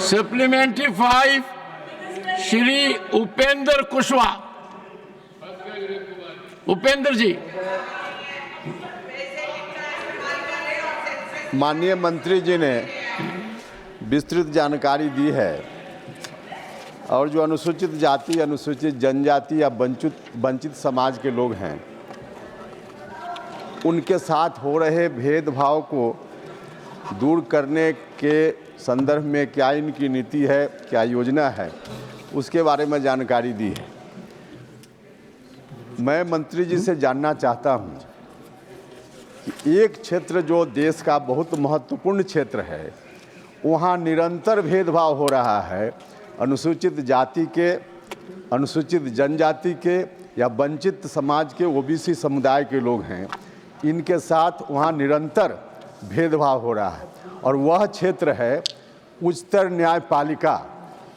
Supplementary 5 Shri Upendra Kushwaha. Upendra जी। माननीय मंत्री जी ने विस्तृत जानकारी दी है और जो अनुसूचित जाति, अनुसूचित जनजाति या वंचित समाज के लोग हैं, उनके साथ हो रहे भेदभाव को दूर करने के संदर्भ में क्या इनकी नीति है, क्या योजना है, उसके बारे में जानकारी दी है। मैं मंत्री जी से जानना चाहता हूं कि एक क्षेत्र जो देश का बहुत महत्वपूर्ण क्षेत्र है, वहां निरंतर भेदभाव हो रहा है। अनुसूचित जाति के, अनुसूचित जनजाति के या वंचित समाज के, ओबीसी समुदाय के लोग हैं, इनके साथ वहाँ निरंतर भेदभाव हो रहा है। और वह क्षेत्र है उच्चतर न्यायपालिका।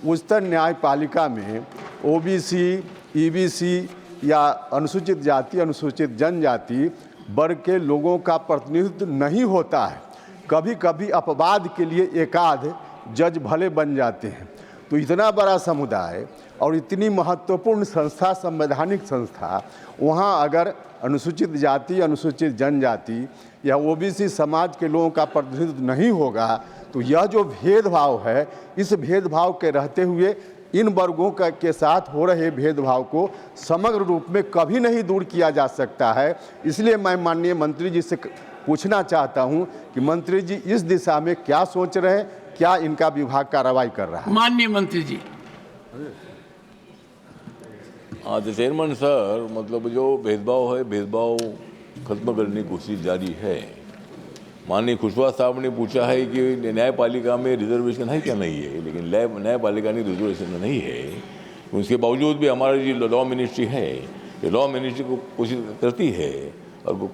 उच्चतर न्यायपालिका में ओबीसी, ईबीसी या अनुसूचित जाति, अनुसूचित जनजाति वर्ग के लोगों का प्रतिनिधित्व नहीं होता है। कभी कभी अपवाद के लिए एकाध जज भले बन जाते हैं। तो इतना बड़ा समुदाय और इतनी महत्वपूर्ण संस्था, संवैधानिक संस्था, वहाँ अगर अनुसूचित जाति, अनुसूचित जनजाति या ओबीसी समाज के लोगों का प्रतिनिधित्व नहीं होगा, तो यह जो भेदभाव है, इस भेदभाव के रहते हुए इन वर्गों के साथ हो रहे भेदभाव को समग्र रूप में कभी नहीं दूर किया जा सकता है। इसलिए मैं माननीय मंत्री जी से पूछना चाहता हूं कि मंत्री जी इस दिशा में क्या सोच रहे हैं, क्या इनका विभाग कार्रवाई कर रहा है? माननीय मंत्री जी। चेयरमैन सर, मतलब जो भेदभाव है, भेदभाव खत्म करने की कोशिश जारी है। माननीय कुशवाहा साहब ने पूछा है कि न्यायपालिका में रिजर्वेशन है क्या, नहीं है, लेकिन न्यायपालिका में रिजर्वेशन नहीं है। उसके बावजूद भी हमारी जो लॉ मिनिस्ट्री है, ये लॉ मिनिस्ट्री को कोशिश करती है। और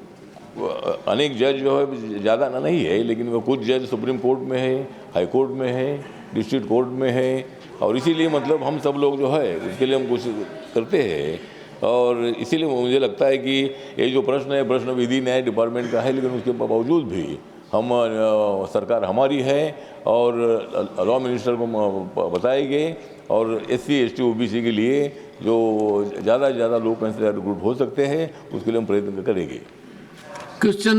अनेक जज जो है ज़्यादा नहीं है, लेकिन वो कुछ जज सुप्रीम कोर्ट में है, हाई कोर्ट में है, डिस्ट्रिक्ट कोर्ट में है। और इसीलिए मतलब हम सब लोग जो है उसके लिए हम कोशिश करते हैं। और इसीलिए मुझे लगता है कि ये जो प्रश्न है, प्रश्न विधि न्याय डिपार्टमेंट का है, लेकिन उसके बावजूद भी हम सरकार हमारी है और लॉ मिनिस्टर को बताएंगे। और SC, ST, OBC के लिए जो ज़्यादा से ज़्यादा लोग रिक्रूट हो सकते हैं, उसके लिए हम प्रयत्न करेंगे। क्वेश्चन